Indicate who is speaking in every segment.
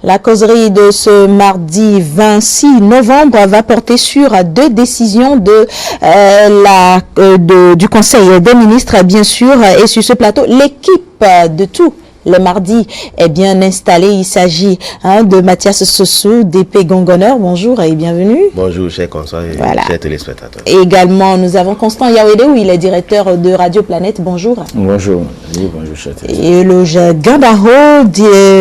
Speaker 1: La causerie de ce mardi 26 novembre va porter sur deux décisions du Conseil des ministres, bien sûr, et sur ce plateau, l'équipe de tout. Le mardi est bien installé. Il s'agit de Mathias Sossou, d'Épée Gongoneur. Bonjour et bienvenue.
Speaker 2: Bonjour, chers consoeurs et chers téléspectateurs.
Speaker 1: Et également, nous avons Constant Yaouedou, il est directeur de Radio Planète. Bonjour.
Speaker 3: Bonjour. Oui, bonjour, chers
Speaker 1: téléspectateurs. Et le Gandaro,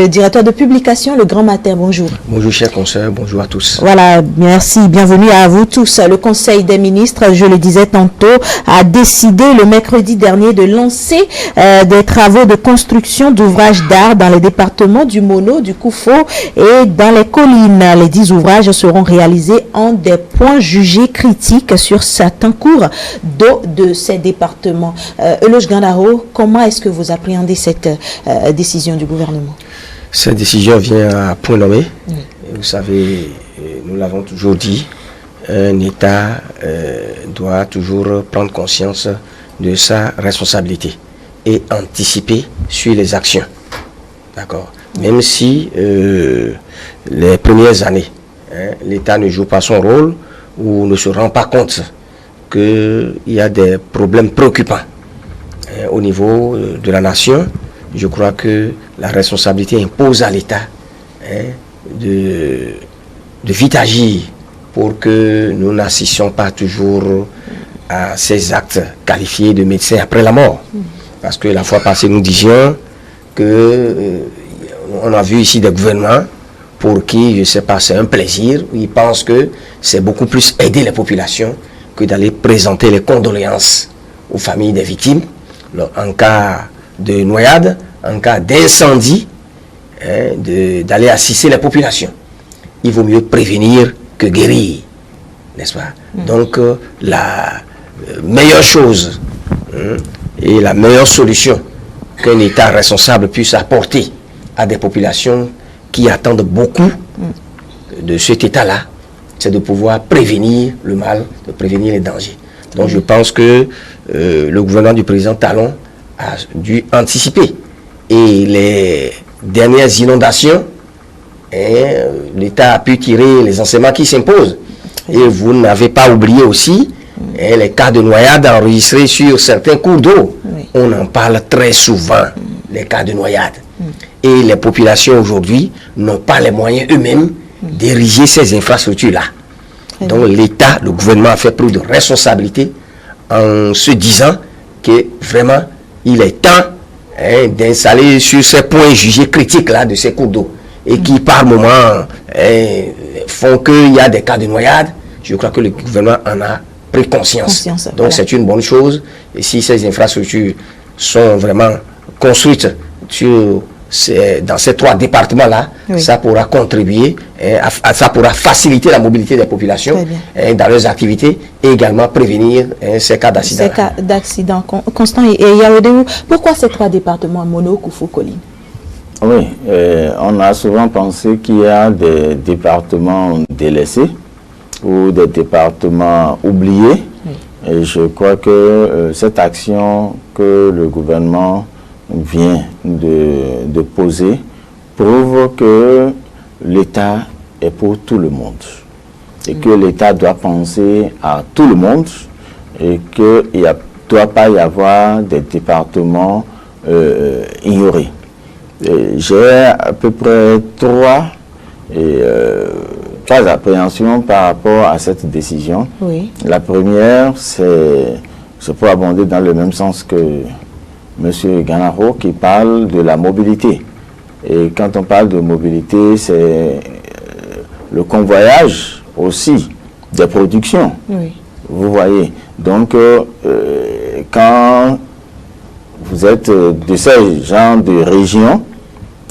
Speaker 1: directeur de publication Le Grand Matin. Bonjour.
Speaker 4: Bonjour, chers consoeurs. Bonjour à tous.
Speaker 1: Voilà, merci. Bienvenue à vous tous. Le Conseil des ministres, je le disais tantôt, a décidé le mercredi dernier de lancer des travaux de construction d'ouvrages d'art dans les départements du Mono, du Koufo et dans les collines. Les 10 ouvrages seront réalisés en des points jugés critiques sur certains cours d'eau de ces départements. Eloge Gandaro, comment est-ce que vous appréhendez cette décision du gouvernement?
Speaker 4: Cette décision vient à point nommé. Oui. Vous savez, nous l'avons toujours dit, un État doit toujours prendre conscience de sa responsabilité et anticiper sur les actions. D'accord. Même si les premières années, l'État ne joue pas son rôle ou ne se rend pas compte qu'il y a des problèmes préoccupants au niveau de la nation, je crois que la responsabilité impose à l'État de vite agir pour que nous n'assistions pas toujours à ces actes qualifiés de médecins après la mort. Parce que la fois passée, nous disions que on a vu ici des gouvernements pour qui, je ne sais pas, c'est un plaisir. Ils pensent que c'est beaucoup plus aider les populations que d'aller présenter les condoléances aux familles des victimes. Alors, en cas de noyade, en cas d'incendie, d'aller assister les populations. Il vaut mieux prévenir que guérir, n'est-ce pas? Donc, la meilleure chose et la meilleure solution qu'un État responsable puisse apporter à des populations qui attendent beaucoup de cet État-là, c'est de pouvoir prévenir le mal, de prévenir les dangers. Donc je pense que le gouvernement du président Talon a dû anticiper. Et les dernières inondations, l'État a pu tirer les enseignements qui s'imposent. Et vous n'avez pas oublié aussi les cas de noyade enregistrés sur certains cours d'eau. Oui. On en parle très souvent, les cas de noyade. Et les populations aujourd'hui n'ont pas les moyens eux-mêmes d'ériger ces infrastructures-là. Donc l'État, le gouvernement a fait preuve de responsabilité en se disant que vraiment il est temps d'installer sur ces points jugés critiques-là de ces cours d'eau et qui par moment font qu'il y a des cas de noyade. Je crois que le gouvernement en a pris conscience. Donc voilà. C'est une bonne chose. Et si ces infrastructures sont vraiment construites dans ces 3 départements-là, oui, ça pourra contribuer, ça pourra faciliter la mobilité des populations dans leurs activités et également prévenir ces cas d'accident.
Speaker 1: Ces cas d'accident. Constant et Yaouedou, pourquoi ces 3 départements, Mono, Koufo, Colline?
Speaker 3: Oui, on a souvent pensé qu'il y a des départements délaissés ou des départements oubliés. Oui. Et je crois que cette action que le gouvernement vient de poser prouve que l'État est pour tout le monde et que l'État doit penser à tout le monde et qu'il ne doit pas y avoir des départements ignorés. J'ai à peu près 3 appréhensions par rapport à cette décision. Oui. La première, c'est pour abonder dans le même sens que M. Gandaro qui parle de la mobilité. Et quand on parle de mobilité, c'est le convoyage aussi des productions. Oui. Vous voyez. Donc, quand vous êtes de ces genres de régions,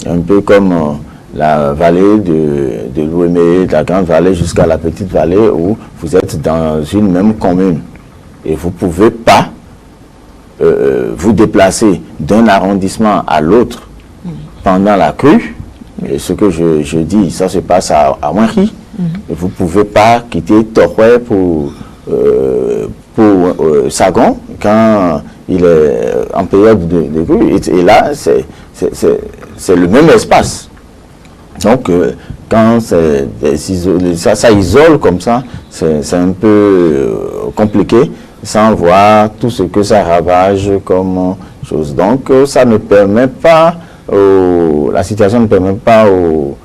Speaker 3: un peu comme la vallée de l'Ouémé, de la Grande Vallée jusqu'à la Petite Vallée, où vous êtes dans une même commune et vous ne pouvez pas vous déplacer d'un arrondissement à l'autre pendant la crue, et ce que je dis, ça se passe à Ouinri, vous ne pouvez pas quitter Toroué pour Sagon quand il est en période de crue, et là c'est le même espace. Donc, quand ça isole comme ça, c'est un peu compliqué, sans voir tout ce que ça ravage comme chose. Donc, ça ne permet pas, la situation ne permet pas aux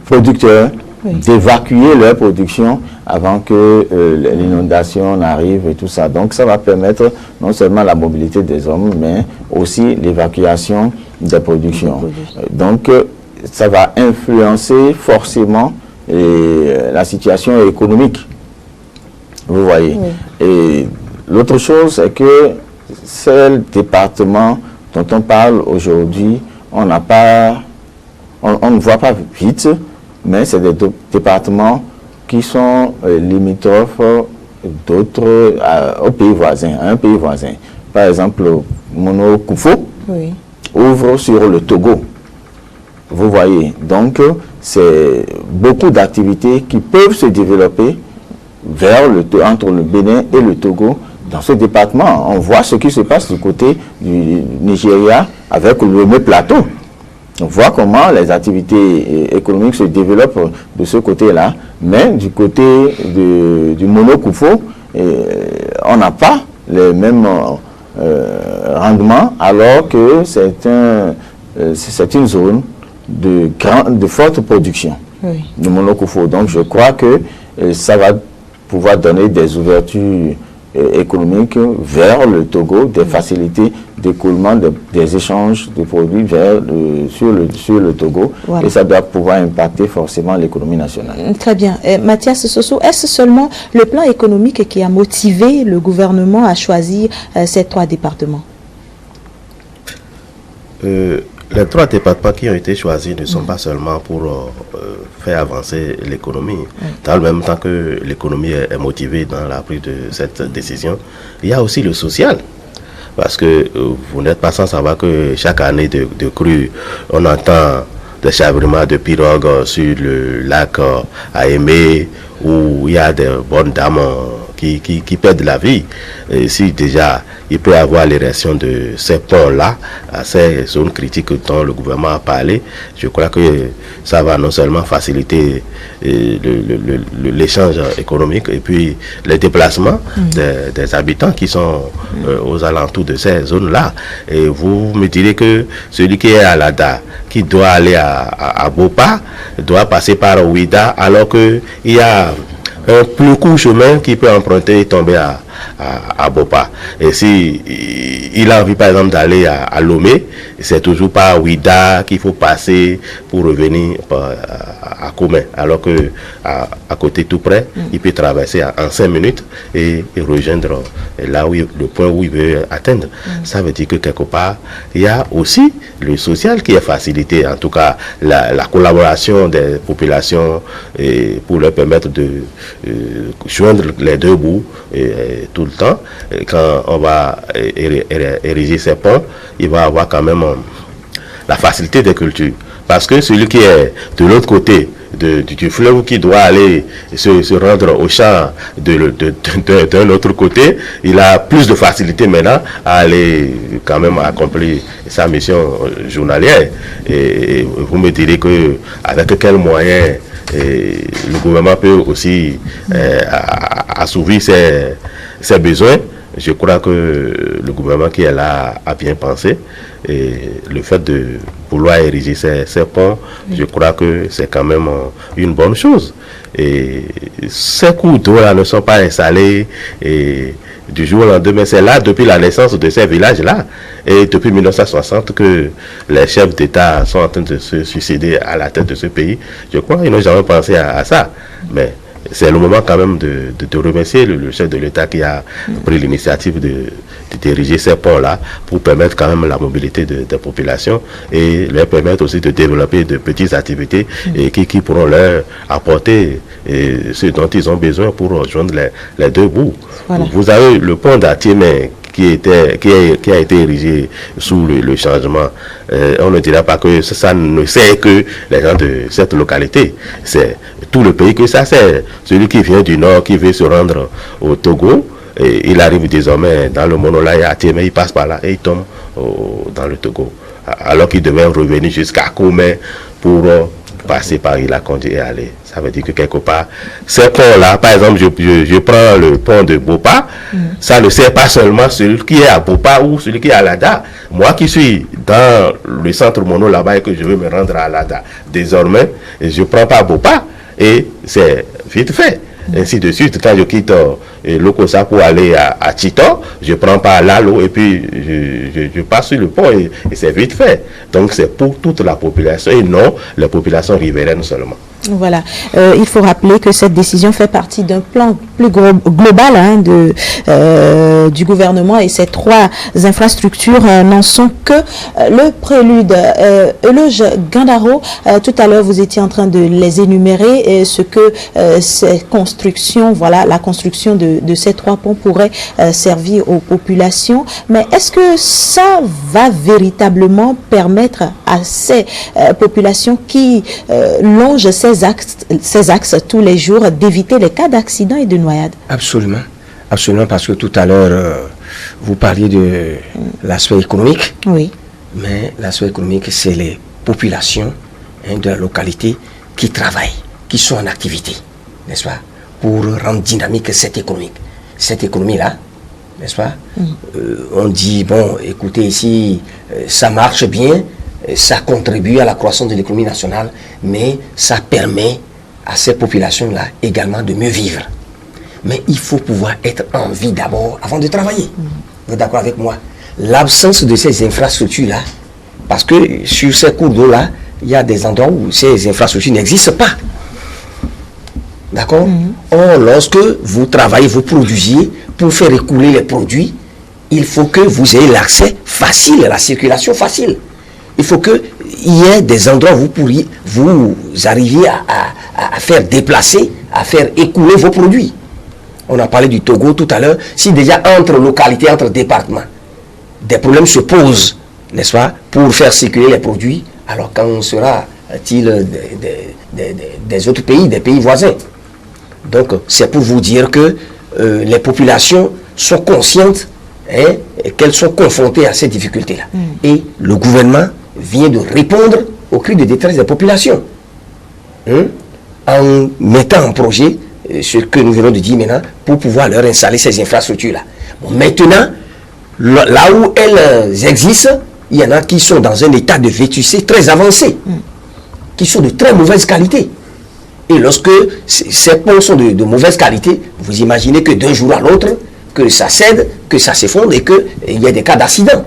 Speaker 3: producteurs d'évacuer leur production avant que l'inondation n'arrive et tout ça. Donc, ça va permettre non seulement la mobilité des hommes, mais aussi l'évacuation des productions. Donc, ça va influencer forcément la situation économique. Vous voyez. Oui. Et l'autre chose, c'est que ces départements dont on parle aujourd'hui, on ne voit pas vite, mais c'est des départements qui sont limitrophes d'autres, au pays voisin, à un pays voisin. Par exemple, Mono-Koufo ouvre sur le Togo. Vous voyez, donc c'est beaucoup d'activités qui peuvent se développer entre le Bénin et le Togo dans ce département. On voit ce qui se passe du côté du Nigeria avec le même plateau. On voit comment les activités économiques se développent de ce côté-là, mais du côté du Mono-Koufo, on n'a pas les mêmes rendements, alors que c'est une zone de forte production, de Mono-Koufo. Donc je crois que ça va pouvoir donner des ouvertures économiques vers le Togo, des facilités d'écoulement des échanges de produits sur le Togo, et ça doit pouvoir impacter forcément l'économie nationale.
Speaker 1: Très bien. Mathias Soso, est-ce seulement le plan économique qui a motivé le gouvernement à choisir ces 3 départements?
Speaker 2: Les 3 départements qui ont été choisis ne sont pas seulement pour faire avancer l'économie. Dans le même temps que l'économie est motivée dans la prise de cette décision, il y a aussi le social. Parce que vous n'êtes pas sans savoir que chaque année de crue, on entend des chavirements de pirogues sur le lac Aémé, où il y a des bonnes dames qui perdent la vie. Et si déjà il peut y avoir l'érection de ces ponts-là, à ces zones critiques dont le gouvernement a parlé, je crois que ça va non seulement faciliter l'échange économique et puis les déplacements des habitants qui sont aux alentours de ces zones-là. Et vous me direz que celui qui est à Lada, qui doit aller à Bopa, doit passer par Ouida, alors qu'il y a un plus court chemin qui peut emprunter et tomber à Bopa. Et si il a envie par exemple d'aller à Lomé, c'est toujours par Ouida qu'il faut passer pour revenir à Koumé, alors que à côté tout près, il peut traverser en 5 minutes et rejoindre là où le point où il veut atteindre. Ça veut dire que quelque part, il y a aussi le social qui est facilité, en tout cas la collaboration des populations pour leur permettre de joindre les 2 bouts tout le temps. Quand on va ériger ces ponts, il va avoir quand même la facilité des cultures. Parce que celui qui est de l'autre côté du fleuve, qui doit aller se rendre au champ d'un autre côté, il a plus de facilité maintenant à aller quand même accomplir sa mission journalière. Et vous me direz que avec quels moyens le gouvernement peut aussi assouvir ses besoins. Je crois que le gouvernement qui est là a bien pensé, et le fait de vouloir ériger ces ponts, je crois que c'est quand même une bonne chose. Et ces cours d'eau là ne sont pas installés du jour au lendemain. C'est là depuis la naissance de ces villages-là, et depuis 1960 que les chefs d'État sont en train de se suicider à la tête de ce pays. Je crois qu'ils n'ont jamais pensé à ça. Mais c'est le moment quand même de remercier le chef de l'État qui a pris l'initiative de diriger ces ponts-là pour permettre quand même la mobilité des populations et leur permettre aussi de développer de petites activités et qui pourront leur apporter ce dont ils ont besoin pour rejoindre les 2 bouts. Voilà. Vous avez le pont d'Atiémé qui a été érigé sous le changement. On ne dira pas que ça ne sert que les gens de cette localité. C'est tout le pays que ça sert. Celui qui vient du nord, qui veut se rendre au Togo, il arrive désormais dans le Monolaya à Tiémé, il passe par là et il tombe dans le Togo, alors qu'ils devaient revenir jusqu'à Comé pour passer par Ilakondi et aller. Ça veut dire que quelque part, ces ponts-là, par exemple, je prends le pont de Bopa, ça ne sert pas seulement celui qui est à Bopa ou celui qui est à Lada. Moi qui suis dans le centre mono là-bas et que je veux me rendre à Lada, désormais, je ne prends pas Bopa et c'est vite fait. Ainsi de suite, quand je quitte Lokossa pour aller à Tito, je prends pas Lalo et puis je passe sur le pont et c'est vite fait. Donc c'est pour toute la population et non les populations riveraines seulement.
Speaker 1: Voilà, il faut rappeler que cette décision fait partie d'un plan plus global hein, du gouvernement et ces trois infrastructures n'en sont que le prélude. Eloge Gandaro, tout à l'heure vous étiez en train de les énumérer et ce que ces constructions, voilà, la construction de ces trois ponts pourrait servir aux populations. Mais est-ce que ça va véritablement permettre à ces populations qui longent ces axes tous les jours d'éviter les cas d'accident et de noyade? Absolument,
Speaker 4: absolument, parce que tout à l'heure vous parliez de l'aspect économique.
Speaker 1: Oui.
Speaker 4: Mais l'aspect économique, c'est les populations de la localité qui travaillent, qui sont en activité, n'est-ce pas, pour rendre dynamique cette économie-là, n'est-ce pas? On dit, bon, écoutez, ici, ça marche bien, ça contribue à la croissance de l'économie nationale, mais ça permet à ces populations-là également de mieux vivre. Mais il faut pouvoir être en vie d'abord avant de travailler. Vous êtes d'accord avec moi? L'absence de ces infrastructures-là, parce que sur ces cours d'eau-là, il y a des endroits où ces infrastructures n'existent pas. D'accord? Or, lorsque vous travaillez, vous produisez, pour faire écouler les produits, il faut que vous ayez l'accès facile, la circulation facile. Il faut qu'il y ait des endroits où vous arriviez à faire déplacer, à faire écouler vos produits. On a parlé du Togo tout à l'heure. Si déjà entre localités, entre départements, des problèmes se posent, n'est-ce pas, pour faire circuler les produits, alors qu'en sera-t-il des autres pays, des pays voisins? Donc, c'est pour vous dire que les populations sont conscientes qu'elles sont confrontées à ces difficultés-là. Et le gouvernement vient de répondre aux cris de détresse des populations en mettant en projet ce que nous venons de dire maintenant pour pouvoir leur installer ces infrastructures-là. Bon, maintenant, là où elles existent, il y en a qui sont dans un état de vétusté très avancé, qui sont de très mauvaise qualité. Et lorsque ces ponts sont de mauvaise qualité, vous imaginez que d'un jour à l'autre, que ça cède, que ça s'effondre et qu'il y a des cas d'accident.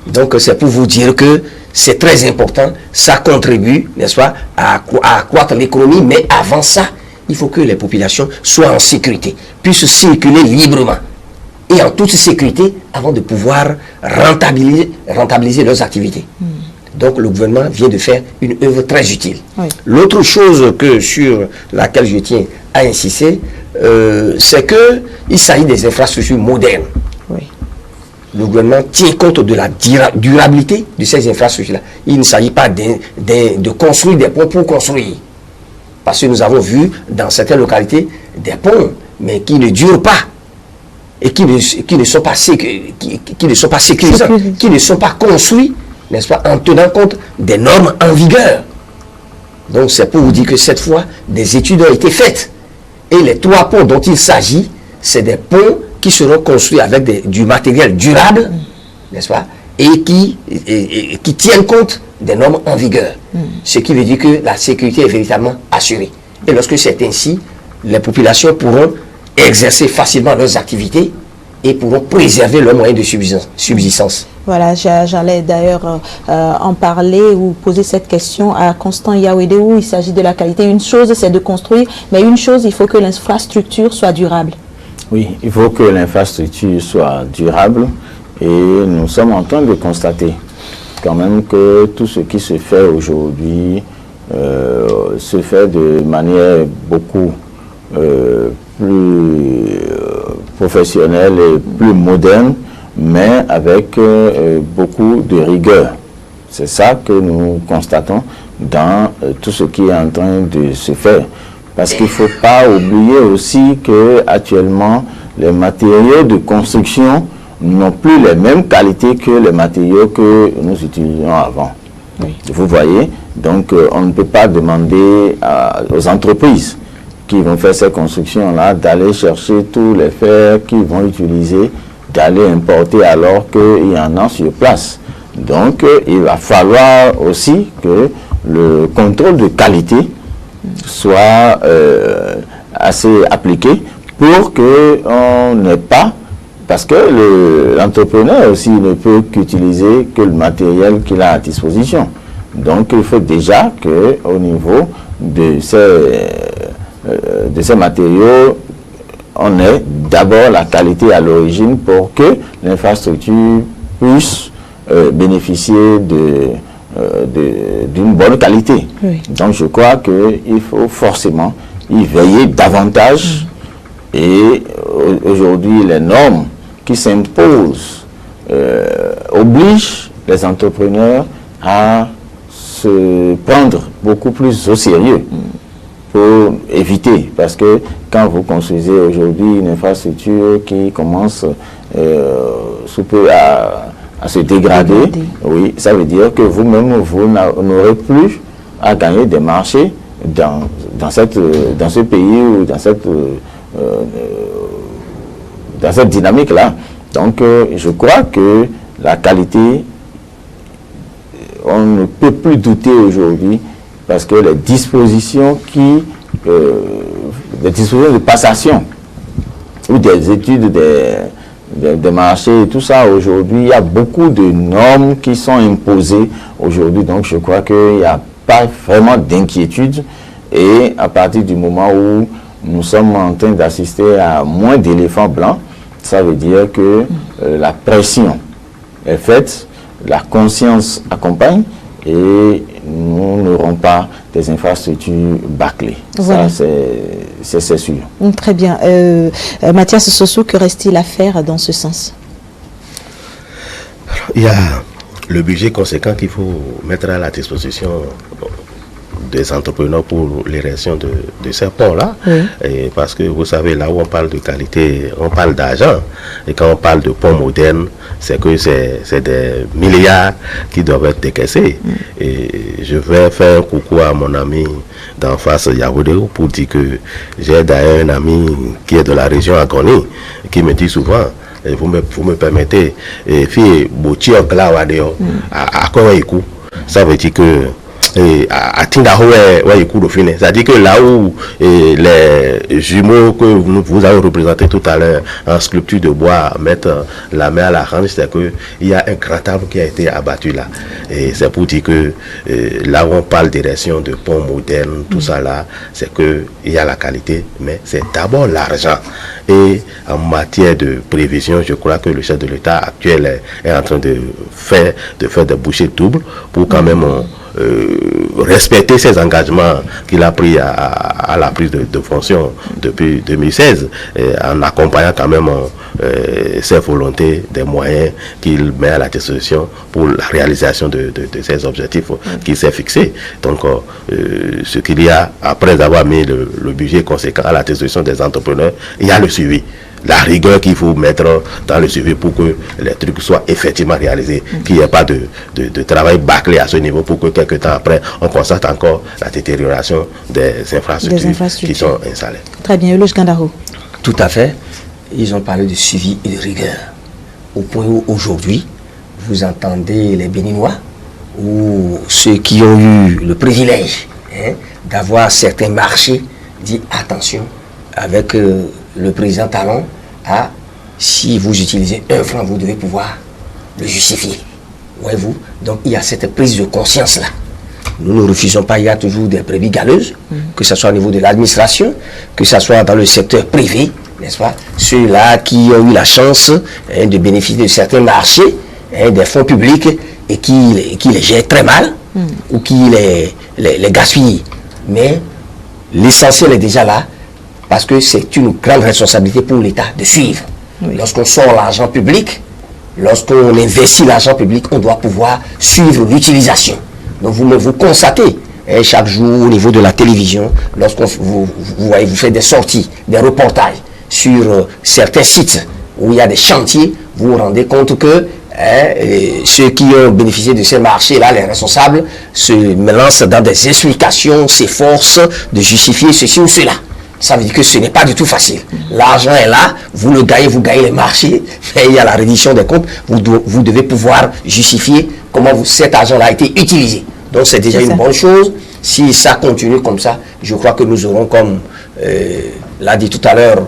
Speaker 4: Donc c'est pour vous dire que c'est très important, ça contribue, n'est-ce pas, à accroître l'économie, mais avant ça, il faut que les populations soient en sécurité, puissent circuler librement et en toute sécurité avant de pouvoir rentabiliser leurs activités. Donc le gouvernement vient de faire une œuvre très utile. Oui. L'autre chose sur laquelle je tiens à insister, c'est qu'il s'agit des infrastructures modernes. Oui. Le gouvernement tient compte de la durabilité de ces infrastructures-là. Il ne s'agit pas de construire des ponts pour construire. Parce que nous avons vu dans certaines localités des ponts, mais qui ne durent pas et qui ne sont pas sécurisants, qui ne sont pas construits, n'est-ce pas, en tenant compte des normes en vigueur. Donc c'est pour vous dire que cette fois, des études ont été faites. Et les trois ponts dont il s'agit, c'est des ponts qui seront construits avec du matériel durable, n'est-ce pas, et qui tiennent compte des normes en vigueur. Ce qui veut dire que la sécurité est véritablement assurée. Et lorsque c'est ainsi, les populations pourront exercer facilement leurs activités et pourront préserver leurs moyens de subsistance.
Speaker 1: Voilà, j'allais d'ailleurs en parler ou poser cette question à Constant Yawede, où il s'agit de la qualité. Une chose, c'est de construire, mais une chose, il faut que l'infrastructure soit durable.
Speaker 3: Oui, il faut que l'infrastructure soit durable et nous sommes en train de constater quand même que tout ce qui se fait aujourd'hui se fait de manière beaucoup plus professionnelle et plus moderne, mais avec beaucoup de rigueur. C'est ça que nous constatons dans tout ce qui est en train de se faire. Parce qu'il ne faut pas oublier aussi que actuellement les matériaux de construction n'ont plus les mêmes qualités que les matériaux que nous utilisions avant. Oui. Vous voyez, donc on ne peut pas demander aux entreprises qui vont faire ces constructions-là d'aller chercher tous les fers qu'ils vont utiliser, d'aller importer alors qu'il y en a sur place. Donc il va falloir aussi que le contrôle de qualité soit assez appliqué pour qu'on n'ait pas, parce que l'entrepreneur aussi ne peut qu'utiliser que le matériel qu'il a à disposition. Donc il faut déjà qu'au niveau de ces matériaux, on ait d'abord la qualité à l'origine pour que l'infrastructure puisse bénéficier d'une bonne qualité. Oui. Donc je crois qu'il faut forcément y veiller davantage. Et aujourd'hui, les normes qui s'imposent obligent les entrepreneurs à se prendre beaucoup plus au sérieux pour éviter. Parce que quand vous construisez aujourd'hui une infrastructure qui commence sous peu à se dégrader, oui, ça veut dire que vous-même, vous n'aurez plus à gagner des marchés dans ce pays ou dans cette dynamique-là. Donc, je crois que la qualité, on ne peut plus douter aujourd'hui parce que les dispositions de passation ou des études des marchés et tout ça, aujourd'hui, il y a beaucoup de normes qui sont imposées aujourd'hui. Donc, je crois qu'il n'y a pas vraiment d'inquiétude. Et à partir du moment où nous sommes en train d'assister à moins d'éléphants blancs, ça veut dire que la pression est faite, la conscience accompagne et nous n'aurons pas des infrastructures bâclées. Voilà. Ça, c'est sûr.
Speaker 1: Très bien. Mathias Soso, que reste-t-il à faire dans ce sens?
Speaker 2: Il y a le budget conséquent qu'il faut mettre à la disposition des entrepreneurs pour l'érection de ces ponts-là. Oui. Et parce que vous savez, là où on parle de qualité, on parle d'argent. Et quand on parle de ponts modernes, c'est que c'est des milliards qui doivent être décaissés. Et je vais faire un coucou à mon ami d'en face, Yaoudéo, pour dire que j'ai d'ailleurs un ami qui est de la région Agoni, qui me dit souvent, et vous me permettez, fille, Bouti en Clawadéo, à Koraïkou, ça veut dire que c'est-à-dire que là où les jumeaux que vous avez représentés tout à l'heure en sculpture de bois mettent la main à la hanche, c'est qu'il y a un grand arbre qui a été abattu là. Et c'est pour dire que là où on parle d'érection de ponts modernes, tout ça là, c'est qu'il y a la qualité, mais c'est d'abord l'argent. Et en matière de prévision, je crois que le chef de l'État actuel est en train de faire des bouchées doubles pour quand même respecter ses engagements qu'il a pris à la prise de fonction depuis 2016, en accompagnant quand même ses volontés, des moyens qu'il met à la disposition pour la réalisation de ses objectifs qu'il s'est fixés. Donc, ce qu'il y a, après avoir mis le budget conséquent à la disposition des entrepreneurs, il y a le suivi. La rigueur qu'il faut mettre dans le suivi pour que les trucs soient effectivement réalisés, qu'il n'y ait pas de travail bâclé à ce niveau pour que quelques temps après, on constate encore la détérioration des infrastructures qui sont installées.
Speaker 1: Très bien, Euloge Gandaro.
Speaker 4: Tout à fait. Ils ont parlé de suivi et de rigueur. Au point où aujourd'hui, vous entendez les Béninois ou ceux qui ont eu le privilège d'avoir certains marchés, dit attention, avec le président Talon, si vous utilisez 1 franc, vous devez pouvoir le justifier. Voyez-vous? Donc il y a cette prise de conscience-là. Nous ne refusons pas, il y a toujours des brebis galeuses, que ce soit au niveau de l'administration, que ce soit dans le secteur privé, n'est-ce pas? Ceux-là qui ont eu la chance de bénéficier de certains marchés, des fonds publics, et qui les gèrent très mal, ou qui les gaspillent. Mais l'essentiel est déjà là, parce que c'est une grande responsabilité pour l'État de suivre. Oui. Lorsqu'on sort l'argent public, lorsqu'on investit l'argent public, on doit pouvoir suivre l'utilisation. Donc vous constatez chaque jour au niveau de la télévision, lorsqu'on vous faites des sorties, des reportages sur certains sites où il y a des chantiers, vous vous rendez compte que ceux qui ont bénéficié de ces marchés-là, les responsables, se lancent dans des explications, s'efforcent de justifier ceci ou cela. Ça veut dire que ce n'est pas du tout facile. L'argent est là, vous le gagnez, vous gagnez les marchés, mais il y a la reddition des comptes, vous devez pouvoir justifier comment cet argent-là a été utilisé. Donc c'est déjà une bonne chose. Si ça continue comme ça, je crois que nous aurons, comme l'a dit tout à l'heure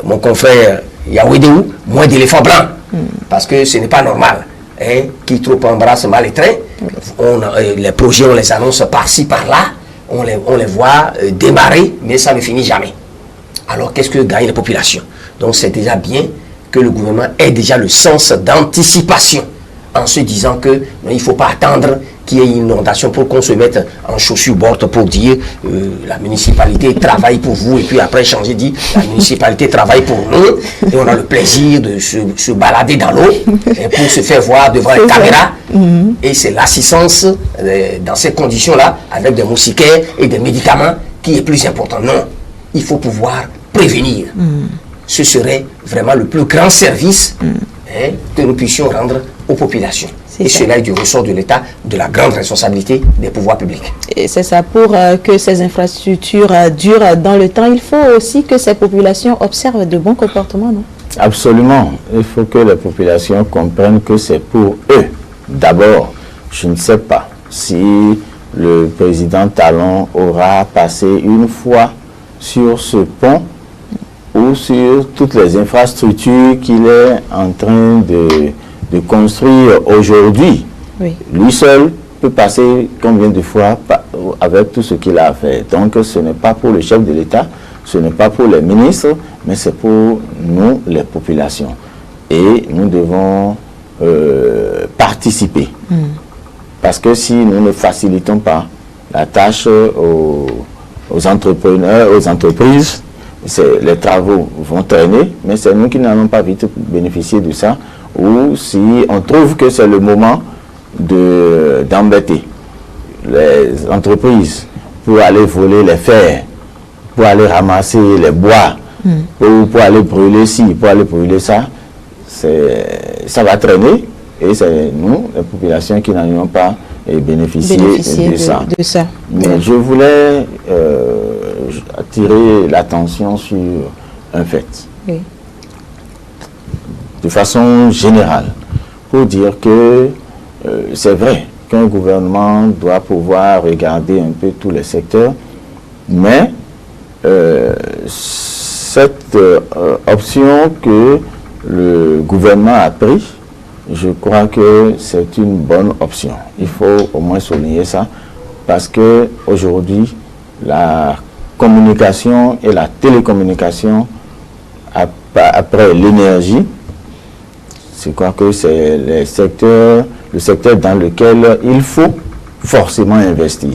Speaker 4: mon confrère Yahweh-Déou, moins d'éléphants blancs. Parce que ce n'est pas normal. Hein, qui trop embrasse mal les traits. Les projets, on les annonce par-ci, par-là. On les voit démarrer, mais ça ne finit jamais. Alors, qu'est-ce que gagnent les populations? Donc, c'est déjà bien que le gouvernement ait déjà le sens d'anticipation en se disant que il ne faut pas attendre qu'il y ait une inondation pour qu'on se mette en chaussure morte pour dire la municipalité travaille pour vous et puis après changer dit la municipalité travaille pour nous et on a le plaisir de se balader dans l'eau pour se faire voir devant les caméras et c'est l'assistance dans ces conditions-là avec des moustiquaires et des médicaments qui est plus important. Non, il faut pouvoir prévenir. Ce serait vraiment le plus grand service que nous puissions rendre aux populations. Et cela est du ressort de l'État, de la grande responsabilité des pouvoirs publics.
Speaker 1: Et c'est ça, pour que ces infrastructures durent dans le temps, il faut aussi que ces populations observent de bons comportements, non?
Speaker 3: Absolument. Il faut que les populations comprennent que c'est pour eux. D'abord, je ne sais pas si le président Talon aura passé une fois sur ce pont ou sur toutes les infrastructures qu'il est en train de construire aujourd'hui. Oui. Lui seul peut passer combien de fois avec tout ce qu'il a fait. Donc ce n'est pas pour le chef de l'État, ce n'est pas pour les ministres, mais c'est pour nous, les populations. Et nous devons participer. Parce que si nous ne facilitons pas la tâche aux entrepreneurs, aux entreprises, les travaux vont traîner, mais c'est nous qui n'allons pas vite bénéficier de ça. Ou si on trouve que c'est le moment d'embêter les entreprises pour aller voler les fers, pour aller ramasser les bois, pour aller brûler ci, pour aller brûler ça, ça va traîner et c'est nous, les populations, qui n'allons pas bénéficier de ça. Mais je voulais attirer l'attention sur un fait. Oui. De façon générale, pour dire que c'est vrai qu'un gouvernement doit pouvoir regarder un peu tous les secteurs, mais cette option que le gouvernement a prise, je crois que c'est une bonne option. Il faut au moins souligner ça, parce que aujourd'hui, la communication et la télécommunication, après l'énergie, je crois que c'est le secteur dans lequel il faut forcément investir.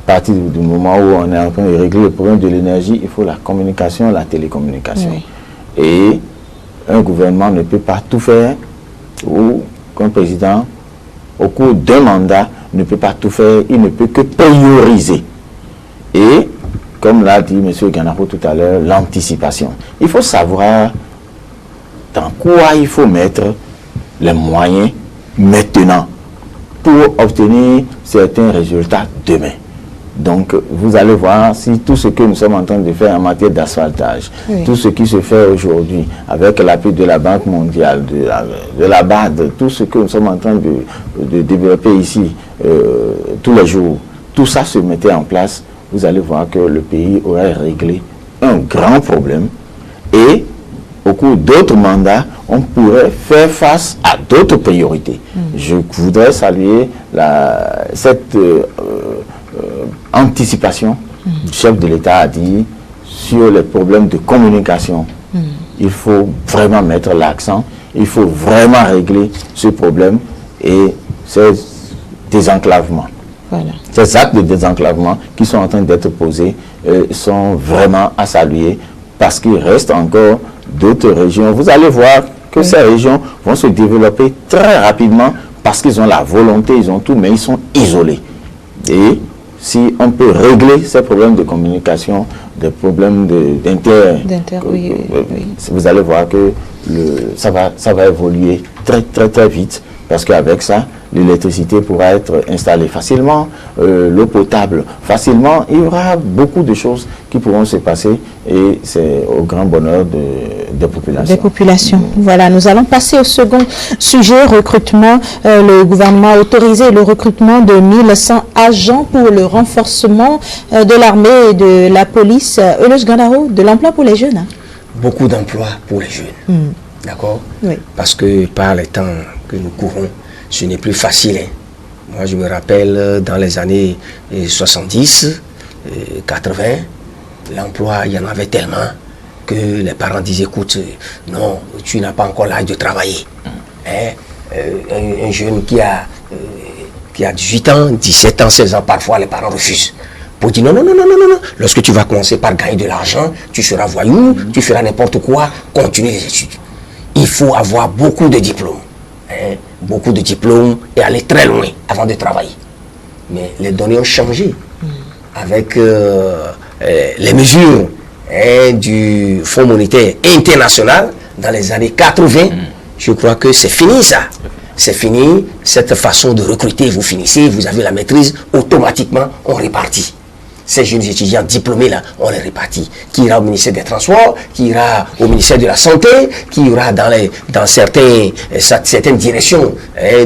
Speaker 3: À partir du moment où on est en train de régler le problème de l'énergie, il faut la communication, la télécommunication. Oui. Et un gouvernement ne peut pas tout faire, ou qu'un président, au cours d'un mandat, ne peut pas tout faire, il ne peut que prioriser. Et, comme l'a dit M. Ganaro tout à l'heure, l'anticipation. Il faut savoir dans quoi il faut mettre les moyens maintenant pour obtenir certains résultats demain. Donc, vous allez voir si tout ce que nous sommes en train de faire en matière d'asphaltage, tout ce qui se fait aujourd'hui avec l'appui de la Banque mondiale, de la BAD, tout ce que nous sommes en train de développer ici tous les jours, tout ça se mettait en place, vous allez voir que le pays aurait réglé un grand problème et au cours d'autres mandats, on pourrait faire face à d'autres priorités. Je voudrais saluer cette anticipation. Le chef de l'État a dit sur les problèmes de communication. Il faut vraiment mettre l'accent, il faut vraiment régler ce problème et ces désenclavements. Voilà. Ces actes de désenclavement qui sont en train d'être posés sont vraiment à saluer parce qu'il reste encore d'autres régions. Vous allez voir que ces régions vont se développer très rapidement parce qu'ils ont la volonté, ils ont tout, mais ils sont isolés. Et si on peut régler ces problèmes de communication, des problèmes vous allez voir que ça va évoluer très vite, parce qu'avec ça, l'électricité pourra être installée facilement, l'eau potable facilement. Il y aura beaucoup de choses qui pourront se passer, et c'est au grand bonheur des populations.
Speaker 1: Voilà, nous allons passer au second sujet, recrutement. Le gouvernement a autorisé le recrutement de 1100 agents pour le renforcement de l'armée et de la police. Euleuche Gandaro, de l'emploi pour les jeunes.
Speaker 4: Beaucoup d'emplois pour les jeunes. D'accord? Oui. Parce que par les temps que nous courons, ce n'est plus facile. Moi, je me rappelle dans les années 70, 80, l'emploi, il y en avait tellement que les parents disaient, écoute, non, tu n'as pas encore l'âge de travailler. Un jeune qui a 18 ans, 17 ans, 16 ans, parfois les parents refusent. Pour dire non. Lorsque tu vas commencer par gagner de l'argent, tu seras voyou, tu feras n'importe quoi, continue les études. Il faut avoir beaucoup de diplômes. Beaucoup de diplômes et aller très loin avant de travailler. Mais les données ont changé avec les mesures du Fonds monétaire international dans les années 80. Je crois que c'est fini ça. C'est fini cette façon de recruter. Vous finissez, vous avez la maîtrise, automatiquement on répartit. Ces jeunes étudiants diplômés là, on les répartit. Qui ira au ministère des Transports, qui ira au ministère de la Santé, qui ira dans certaines directions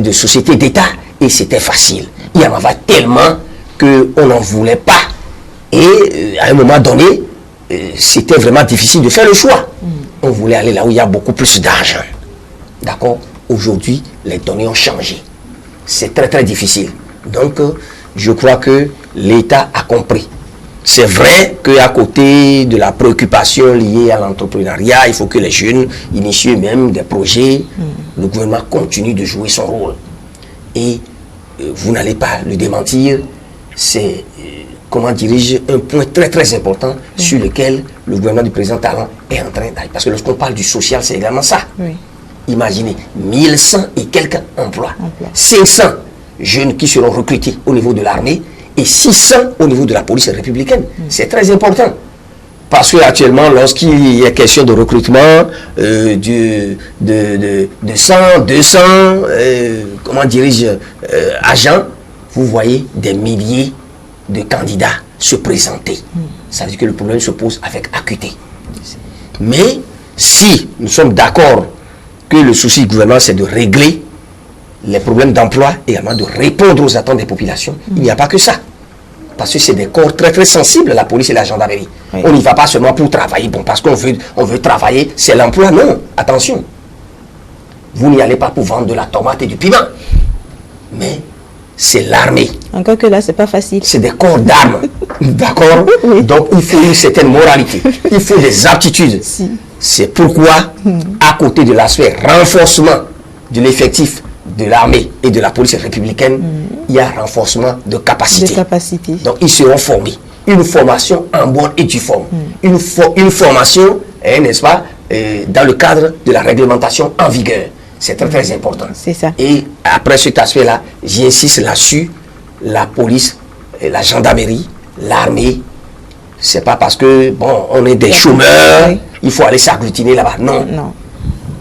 Speaker 4: de sociétés d'État. Et c'était facile. Il y en avait tellement qu'on n'en voulait pas. Et à un moment donné, c'était vraiment difficile de faire le choix. On voulait aller là où il y a beaucoup plus d'argent. D'accord? Aujourd'hui, les données ont changé. C'est très difficile. Donc, je crois que l'État a compris. C'est vrai qu'à côté de la préoccupation liée à l'entrepreneuriat, il faut que les jeunes initient même des projets. Le gouvernement continue de jouer son rôle. Et vous n'allez pas le démentir, c'est, comment dirais-je, un point très important sur lequel le gouvernement du président Talon est en train d'aller. Parce que lorsqu'on parle du social, c'est également ça. Imaginez, 1100 et quelques emplois. 500 jeunes qui seront recrutés au niveau de l'armée et 600 au niveau de la police républicaine. C'est très important. Parce qu'actuellement, lorsqu'il y a question de recrutement de 100, 200, comment dirais-je, agents, vous voyez des milliers de candidats se présenter. Ça veut dire que le problème se pose avec acuité. Mais si nous sommes d'accord que le souci du gouvernement, c'est de régler les problèmes d'emploi et également de répondre aux attentes des populations, il n'y a pas que ça. Parce que c'est des corps très sensibles, la police et la gendarmerie. On n'y va pas seulement pour travailler, parce qu'on veut travailler, c'est l'emploi. Non, attention. Vous n'y allez pas pour vendre de la tomate et du piment. Mais c'est l'armée.
Speaker 1: Encore que là, c'est pas facile.
Speaker 4: C'est des corps d'armes. D'accord? Donc, il faut une certaine moralité. Il faut des aptitudes. C'est pourquoi, à côté de l'aspect renforcement de l'effectif de l'armée et de la police républicaine, il y a renforcement de capacité. Donc, ils seront formés. Une formation en bonne et due forme. Une formation, n'est-ce pas, dans le cadre de la réglementation en vigueur. C'est très important.
Speaker 1: C'est ça.
Speaker 4: Et après cet aspect-là, j'insiste là-dessus, la police, la gendarmerie, l'armée, c'est pas parce que, bon, on est des chômeurs, il faut aller s'agglutiner là-bas. Non.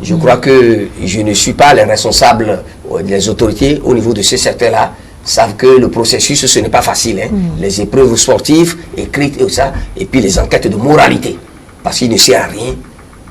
Speaker 4: Je crois que je ne suis pas les responsables, les autorités au niveau de ce secteur-là savent que le processus, ce n'est pas facile. Les épreuves sportives, écrites et tout ça, et puis les enquêtes de moralité. Parce qu'il ne sert à rien,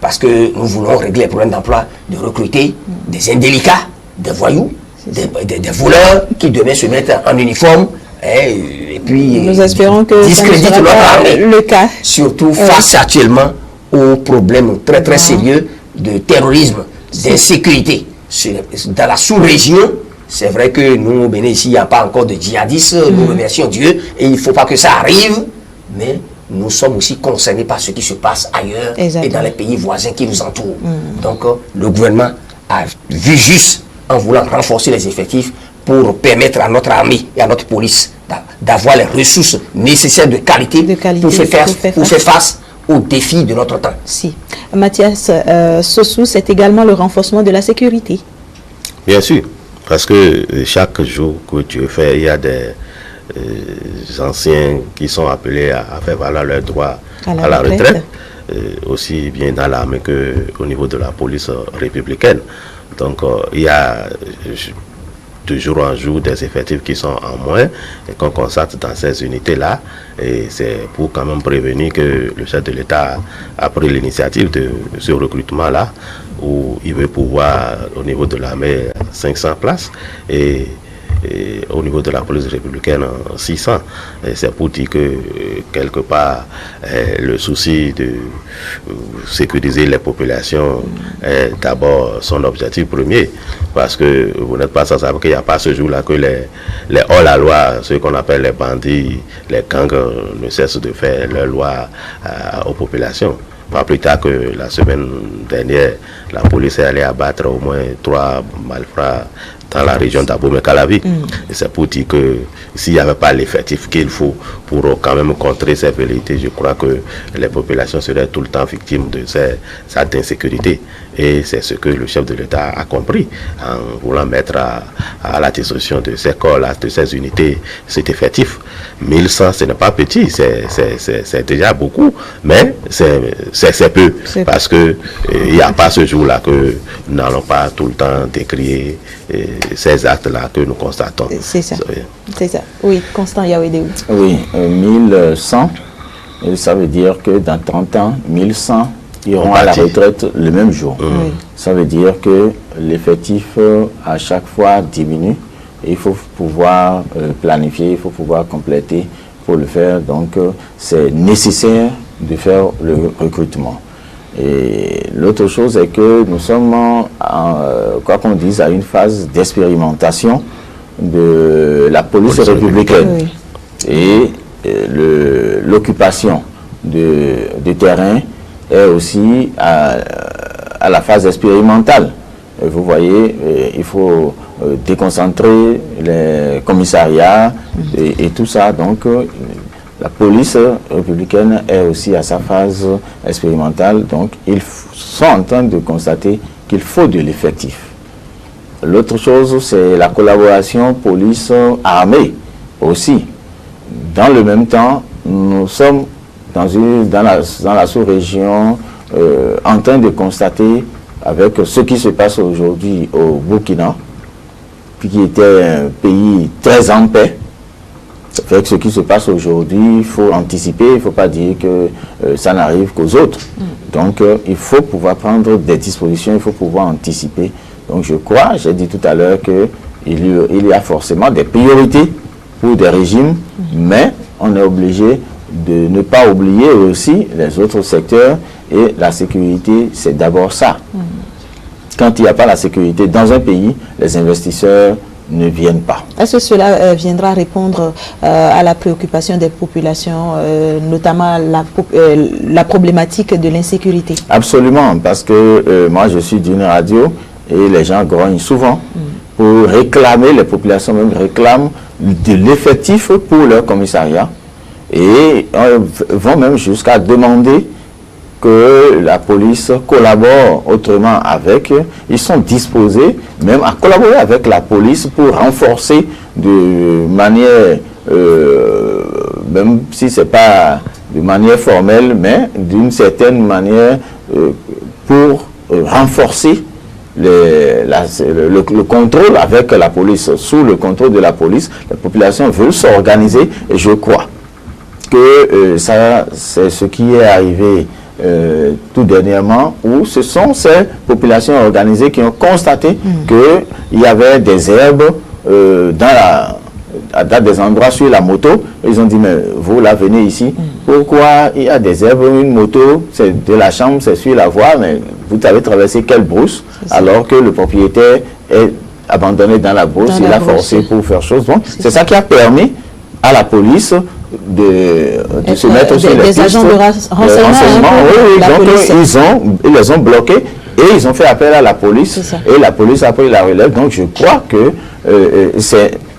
Speaker 4: parce que nous voulons régler les problèmes d'emploi, de recruter des indélicats, des voyous, des voleurs qui demain se mettent en uniforme, et puis
Speaker 1: nous espérons que
Speaker 4: discréditent notre armée.
Speaker 1: Le cas.
Speaker 4: Surtout face actuellement aux problèmes très sérieux de terrorisme, d'insécurité. Dans la sous-région, c'est vrai que nous, au Bénin, ici, il n'y a pas encore de djihadistes, nous remercions Dieu, et il ne faut pas que ça arrive, mais nous sommes aussi concernés par ce qui se passe ailleurs et dans les pays voisins qui nous entourent. Donc, le gouvernement a vu juste en voulant renforcer les effectifs pour permettre à notre armée et à notre police d'avoir les ressources nécessaires de qualité pour faire face aux défis de notre temps.
Speaker 1: Si. Mathias Sossou, c'est également le renforcement de la sécurité.
Speaker 2: Bien sûr, parce que chaque jour que Dieu fait, il y a des anciens qui sont appelés à faire valoir leurs droits
Speaker 1: à la retraite.
Speaker 2: Aussi bien dans l'armée qu'au niveau de la police républicaine. Donc il y a de jour en jour des effectifs qui sont en moins et qu'on constate dans ces unités-là. Et c'est pour quand même prévenir que le chef de l'État a pris l'initiative de ce recrutement-là, où il veut pouvoir, au niveau de l'armée, 500 places et au niveau de la police républicaine 600. C'est pour dire que quelque part le souci de sécuriser les populations est d'abord son objectif premier, parce que vous n'êtes pas sans savoir qu'il n'y a pas ce jour-là que les hors-la-loi, ceux qu'on appelle les bandits, les gangs, ne cessent de faire leur loi aux populations. Pas plus tard que la semaine dernière, la police est allée abattre au moins 3 malfrats dans la région d'Abomey-Calavi. Et c'est pour dire que s'il n'y avait pas l'effectif qu'il faut pour quand même contrer ces velléités, je crois que les populations seraient tout le temps victimes de cette insécurité. Et c'est ce que le chef de l'État a compris en voulant mettre à la disposition de ces corps-là, de ces unités, cet effectif. 1100, ce n'est pas petit, c'est déjà beaucoup, mais c'est peu, parce que il n'y a pas ce jour-là que nous n'allons pas tout le temps décrier ces actes-là que nous constatons.
Speaker 1: C'est ça. C'est ça. Oui, Constant Yawédé.
Speaker 3: Oui, 1100, ça veut dire que dans 30 ans, 1100 iront à la retraite le même jour. Oui. Ça veut dire que l'effectif à chaque fois diminue. Il faut pouvoir planifier, il faut pouvoir compléter pour le faire. Donc, c'est nécessaire de faire le recrutement. Et l'autre chose est que nous sommes, quoi qu'on dise, à une phase d'expérimentation de la police républicaine. Oui. Et l'occupation de terrain est aussi à la phase expérimentale. Et vous voyez, il faut déconcentrer les commissariats et tout ça. Donc, la police républicaine est aussi à sa phase expérimentale. Donc, ils sont en train de constater qu'il faut de l'effectif. L'autre chose, c'est la collaboration police-armée aussi. Dans le même temps, nous sommes dans la sous-région en train de constater, avec ce qui se passe aujourd'hui au Burkina, qui était un pays très en paix, avec ce qui se passe aujourd'hui, il faut anticiper, il ne faut pas dire que ça n'arrive qu'aux autres. Donc il faut pouvoir prendre des dispositions, il faut pouvoir anticiper. Donc je crois, j'ai dit tout à l'heure qu'il y a forcément des priorités pour des régimes, mais on est obligé de ne pas oublier aussi les autres secteurs, et la sécurité, c'est d'abord ça. Quand il n'y a pas la sécurité dans un pays, les investisseurs ne viennent pas.
Speaker 1: Est-ce que cela viendra répondre à la préoccupation des populations, notamment la problématique de l'insécurité? Absolument, parce que moi je suis d'une radio et les gens grognent souvent pour réclamer, les populations même réclament de l'effectif pour leur commissariat et vont même jusqu'à demander que la police collabore autrement avec eux. Ils sont disposés même à collaborer avec la police pour renforcer de manière, même si ce n'est pas de manière formelle, mais d'une certaine manière pour renforcer le contrôle avec la police. Sous le contrôle de la police, la population veut s'organiser et je crois que ça, c'est ce qui est arrivé tout dernièrement, où ce sont ces populations organisées qui ont constaté qu'il y avait des herbes dans des endroits sur la moto. Ils ont dit, mais vous là, venez ici, pourquoi il y a des herbes, une moto, c'est de la chambre, c'est sur la voie, mais vous avez traversé quelle brousse, alors que le propriétaire est abandonné dans la brousse, il a forcé pour faire chose. Bon, c'est ça qui a permis à la police de se mettre sur les pistes. Des agents de renseignement, oui, donc ils les ont bloqués et ils ont fait appel à la police et la police a pris la relève. Donc je crois que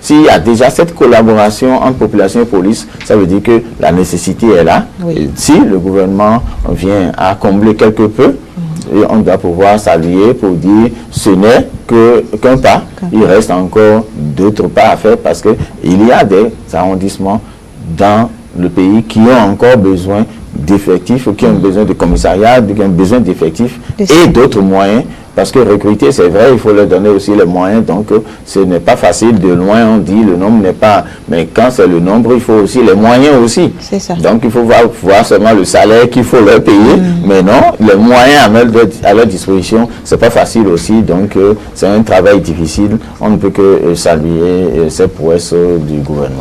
Speaker 1: s'il y a déjà cette collaboration entre population et police, ça veut dire que la nécessité est là. Et si le gouvernement vient à combler quelque peu, et on doit pouvoir s'allier pour dire ce n'est qu'un pas, il reste encore d'autres pas à faire parce qu'il y a des arrondissements dans le pays qui ont encore besoin
Speaker 3: d'effectifs, qui ont besoin de commissariats, qui ont besoin d'effectifs et d'autres moyens. Parce que recruter, c'est vrai, il faut leur donner aussi les moyens. Donc, ce n'est pas facile. De loin, on dit le nombre n'est pas... Mais quand c'est le nombre, il faut aussi les moyens aussi.
Speaker 1: C'est ça.
Speaker 3: Donc, il faut voir seulement le salaire qu'il faut leur payer. Mais non, les moyens à leur disposition, c'est pas facile aussi. Donc, c'est un travail difficile. On ne peut que saluer ces prouesses du gouvernement.